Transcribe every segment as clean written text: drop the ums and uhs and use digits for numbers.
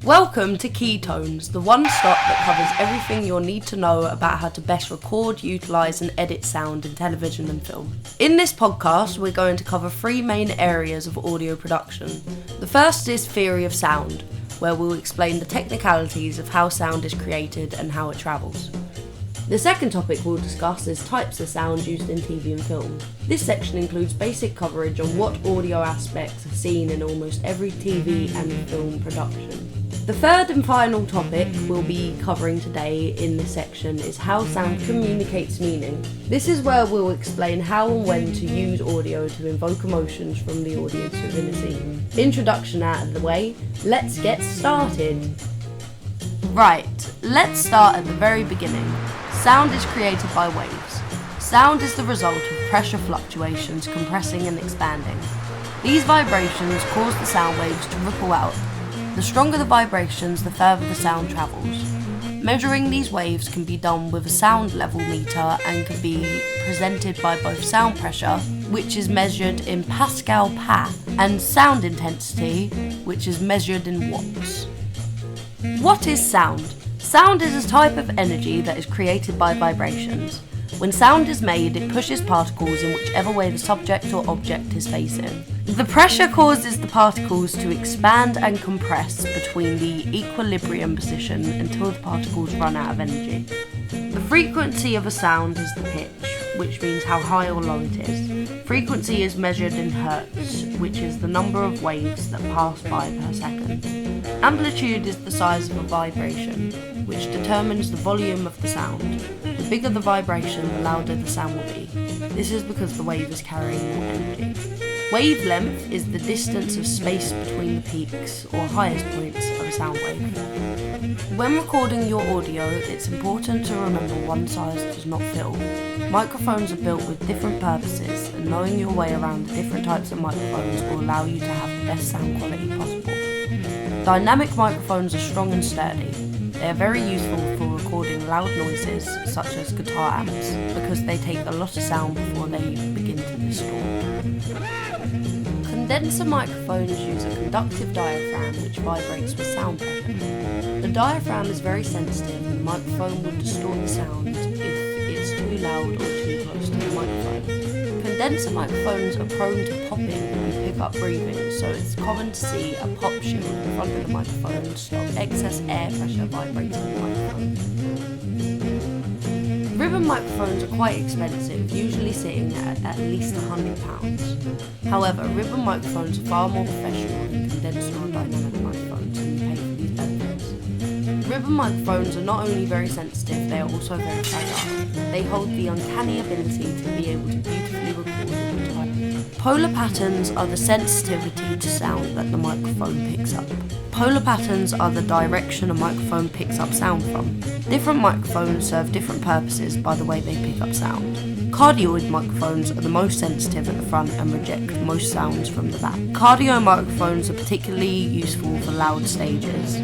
Welcome to Keytones, the one stop that covers everything you'll need to know about how to best record, utilise and edit sound in television and film. In this podcast, we're going to cover three main areas of audio production. The first is theory of sound, where we'll explain the technicalities of how sound is created and how it travels. The second topic we'll discuss is types of sound used in TV and film. This section includes basic coverage on what audio aspects are seen in almost every TV and film production. The third and final topic we'll be covering today in this section is how sound communicates meaning. This is where we'll explain how and when to use audio to invoke emotions from the audience within a scene. Introduction out of the way, let's get started. Right, let's start at the very beginning. Sound is created by waves. Sound is the result of pressure fluctuations compressing and expanding. These vibrations cause the sound waves to ripple out. The stronger the vibrations, the further the sound travels. Measuring these waves can be done with a sound level meter and can be presented by both sound pressure, which is measured in Pascal Pa, and sound intensity, which is measured in watts. What is sound? Sound is a type of energy that is created by vibrations. When sound is made, it pushes particles in whichever way the subject or object is facing. The pressure causes the particles to expand and compress between the equilibrium position until the particles run out of energy. The frequency of a sound is the pitch, which means how high or low it is. Frequency is measured in hertz, which is the number of waves that pass by per second. Amplitude is the size of a vibration, which determines the volume of the sound. The bigger the vibration, the louder the sound will be. This is because the wave is carrying more energy. Wavelength is the distance of space between the peaks or highest points of a sound wave. When recording your audio, it's important to remember one size does not fit all. Microphones are built with different purposes, and knowing your way around the different types of microphones will allow you to have the best sound quality possible. Dynamic microphones are strong and sturdy. They are very useful for recording loud noises, such as guitar amps, because they take a lot of sound before they begin to distort. Condenser microphones use a conductive diaphragm which vibrates with sound pressure. The diaphragm is very sensitive and the microphone will distort the sound if it's too loud or too close to the microphone. Condenser microphones are prone to popping and pick up breathing, so it's common to see a pop shield in front of the microphone to stop excess air pressure vibrating the microphone. Ribbon microphones are quite expensive, usually sitting at least £100. However, ribbon microphones are far more professional than condenser or dynamic microphones, and you pay for these benefits. Ribbon microphones are not only very sensitive, they are also very fragile. They hold the uncanny ability to be able to beautifully record in time. Polar patterns are the sensitivity to sound that the microphone picks up. Polar patterns are the direction a microphone picks up sound from. Different microphones serve different purposes by the way they pick up sound. Cardioid microphones are the most sensitive at the front and reject most sounds from the back. Cardio microphones are particularly useful for loud stages.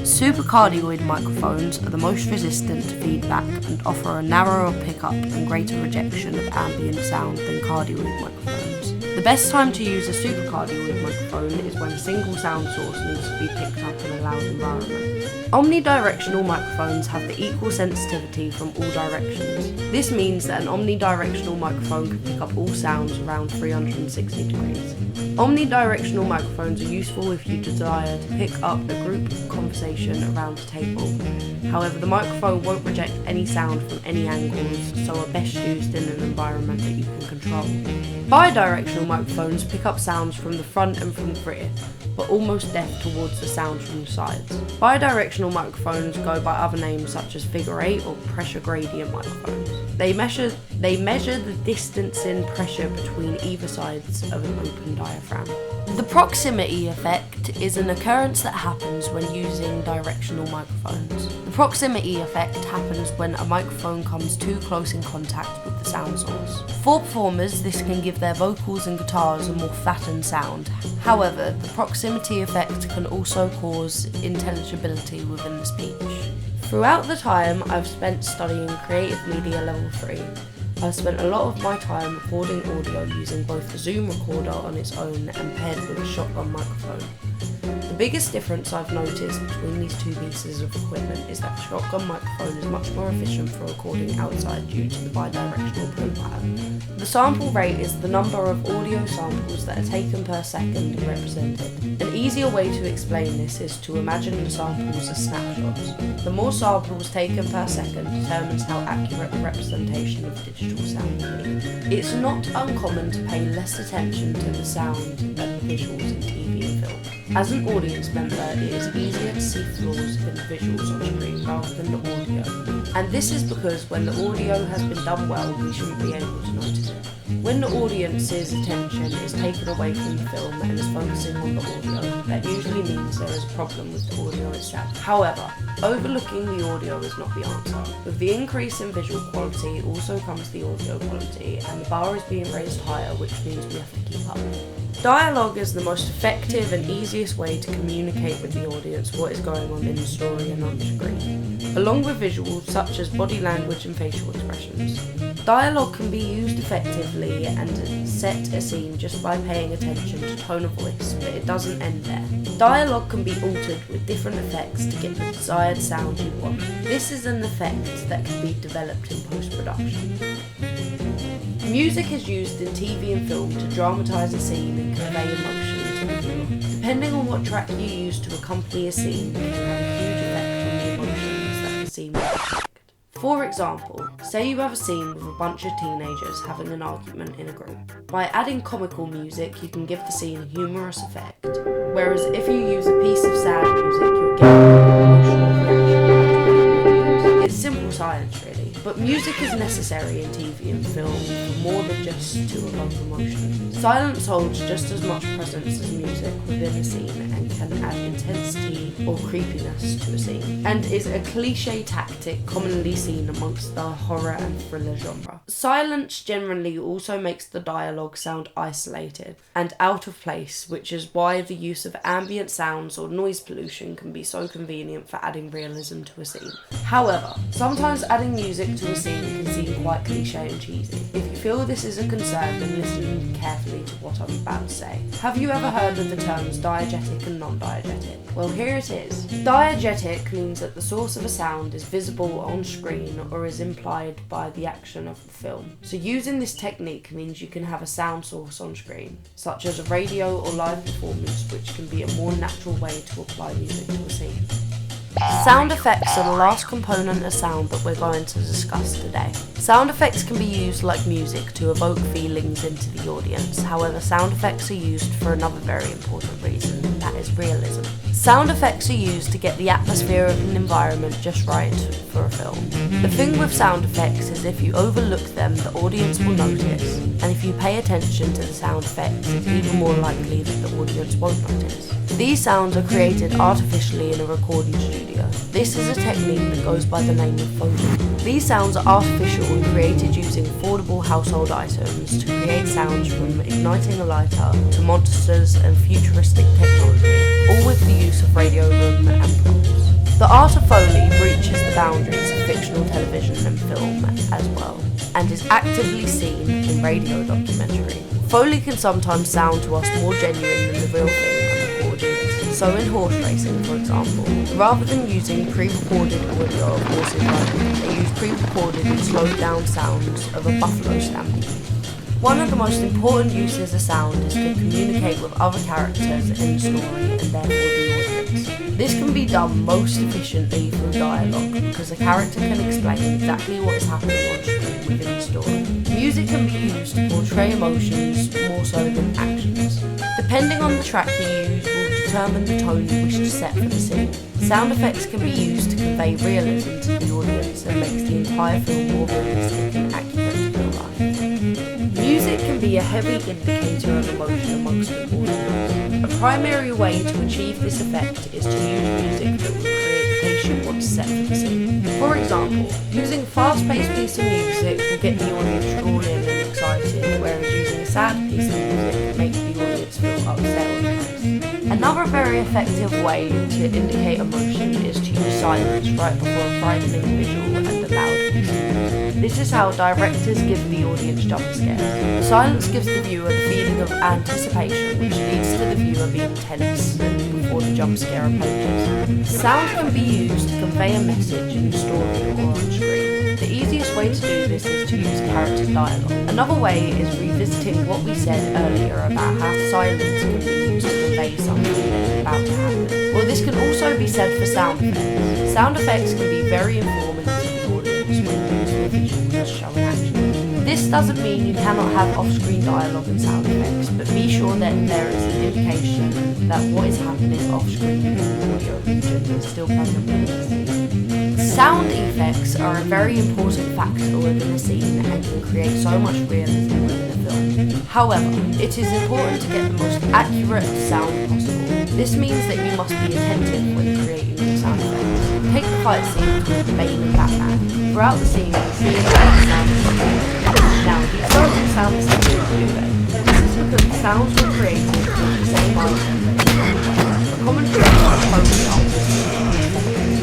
Supercardioid microphones are the most resistant to feedback and offer a narrower pickup and greater rejection of ambient sound than cardioid microphones. The best time to use a supercardioid microphone is when a single sound source needs to be picked up in a loud environment. Omnidirectional microphones have the equal sensitivity from all directions. This means that an omnidirectional microphone can pick up all sounds around 360 degrees. Omnidirectional microphones are useful if you desire to pick up a group conversation around a table. However, the microphone won't reject any sound from any angles, so are best used in an environment that you can control. Bidirectional microphones pick up sounds from the front and from the rear, but almost deaf towards the sounds from the sides. Bidirectional microphones go by other names such as figure 8 or pressure gradient microphones. They measure the distance in pressure between either sides of an open diaphragm. The proximity effect is an occurrence that happens when using directional microphones. The proximity effect happens when a microphone comes too close in contact with the sound source. For performers, this can give their vocals and guitars a more fattened sound. However, the proximity effect can also cause intelligibility within the speech. Throughout the time I've spent studying Creative Media Level 3, I've spent a lot of my time recording audio using both the Zoom recorder on its own and paired with a shotgun microphone. The biggest difference I've noticed between these two pieces of equipment is that the shotgun microphone is much more efficient for recording outside due to the bidirectional pull pattern. The sample rate is the number of audio samples that are taken per second and represented. An easier way to explain this is to imagine the samples as snapshots. The more samples taken per second determines how accurate the representation of digital sound will be. It's not uncommon to pay less attention to the sound than the visuals in TV and film. As an audience member, it is easier to see flaws in the visuals on screen rather than the audio. And this is because when the audio has been done well, we shouldn't be able to notice it. When the audience's attention is taken away from the film and is focusing on the audio, that usually means there is a problem with the audio itself. However, overlooking the audio is not the answer. With the increase in visual quality also comes the audio quality, and the bar is being raised higher, which means we have to keep up. Dialogue is the most effective and easiest way to communicate with the audience what is going on in the story and on screen, along with visuals such as body language and facial expressions. Dialogue can be used effectively and set a scene just by paying attention to tone of voice, but it doesn't end there. Dialogue can be altered with different effects to get the desired sound you want. This is an effect that can be developed in post-production. Music is used in TV and film to dramatise a scene and convey emotion to the viewer. Depending on what track you use to accompany a scene, it can have a huge effect on the emotions that the scene will reflect. For example, say you have a scene with a bunch of teenagers having an argument in a group. By adding comical music, you can give the scene a humorous effect, whereas if you use a piece of sad music, you'll get an emotional reaction. It's simple science, really, but music is necessary in TV and film for more than just to evoke emotion. Silence holds just as much presence as music within a scene and can add intensity or creepiness to a scene, and is a cliche tactic commonly seen amongst the horror and thriller genre. Silence generally also makes the dialogue sound isolated and out of place, which is why the use of ambient sounds or noise pollution can be so convenient for adding realism to a scene. However, sometimes adding music to a scene can seem quite cliche and cheesy. If you feel this is a concern, then listen carefully to what I'm about to say. Have you ever heard of the terms diegetic and non-diegetic? Well, here it is. Diegetic means that the source of a sound is visible on screen or is implied by the action of the film. So using this technique means you can have a sound source on screen, such as a radio or live performance, which can be a more natural way to apply music to a scene. Sound effects are the last component of sound that we're going to discuss today. Sound effects can be used like music to evoke feelings into the audience. However, sound effects are used for another very important reason, and that is realism. Sound effects are used to get the atmosphere of an environment just right for a film. The thing with sound effects is if you overlook them, the audience will notice, and if you pay attention to the sound effects, it's even more likely that the audience won't notice. These sounds are created artificially in a recording studio. This is a technique that goes by the name of Foley. These sounds are artificial and created using affordable household items to create sounds from igniting a lighter to monsters and futuristic technology, all with the use of radio room and props. The art of Foley breaches the boundaries of fictional television and film as well, and is actively seen in radio documentary. Foley can sometimes sound to us more genuine than the real thing. So in horse racing, for example, rather than using pre-recorded audio of horses riding, they use pre-recorded and slowed down sounds of a buffalo stampede. One of the most important uses of sound is to communicate with other characters in the story and therefore the audience. This can be done most efficiently through dialogue because a character can explain exactly what is happening on screen within the story. Music can be used to portray emotions more so than actions. Depending on the track you use will determine the tone you wish to set for the scene. Sound effects can be used to convey realism to the audience and makes the entire film more realistic and accurate to real life. Music can be a heavy indicator of emotion amongst the audience. A primary way to achieve this effect is to use music that will create the pace you want to set for the scene. For example, using a fast-paced piece of music will get the audience drawn in and excited, whereas using a sad piece of music will make the audience feel upset or depressed. Another very effective way to indicate emotion is to use silence right before a frightening visual and a loud piece of music. This is how directors give the audience jump scares. The silence gives the viewer the feeling of anticipation, which leads to the viewer being tense and before the jump scare approaches. Sound can be used to convey a message in the story or on screen. The easiest way to do this is to use character dialogue. Another way is revisiting what we said earlier about how silence can be used to convey something that's about to happen. Well, this can also be said for sound effects. Sound effects can be very informative to the audience when used with visuals as shown action. This doesn't mean you cannot have off-screen dialogue and sound effects, but be sure that there is an indication that what is happening off-screen in the audio region is still present within the scene. Sound effects are a very important factor within a scene and can create so much realism within a film. However, it is important to get the most accurate sound possible. This means that you must be attentive when creating your sound effects. Take the fight scene between Bane and Batman. Throughout the scene, the scene sound effects. Now, these don't sound the same, do they? This is because the sounds were created with the same item. A common trick is focus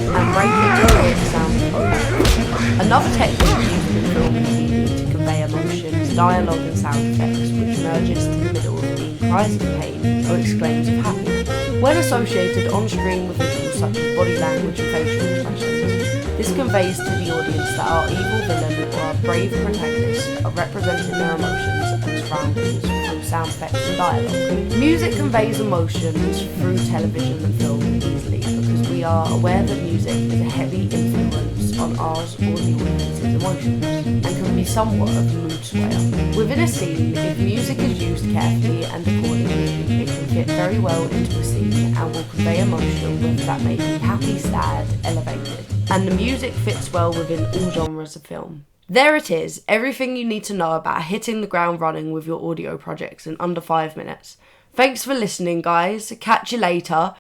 and breaking to create sound effects. Another technique used in film and TV to convey emotions, dialogue and sound effects, which merges to the middle of being cries of pain or exclaims of happiness. When associated on screen with visuals such as body language and facial expressions, this conveys to the audience that our evil villain or our brave protagonist are representing their emotions and surroundings through sound effects and dialogue. Music conveys emotions through television and film easily because we are aware that music is a heavy influence on ours or the audience's emotions and can be somewhat of a mood swayer. Within a scene, if music is used carefully and accordingly, it can fit very well into a scene and will convey emotion whether that may be happy, sad, elevated. And the music fits well within all genres of film. There it is, everything you need to know about hitting the ground running with your audio projects in under 5 minutes. Thanks for listening, guys. Catch you later.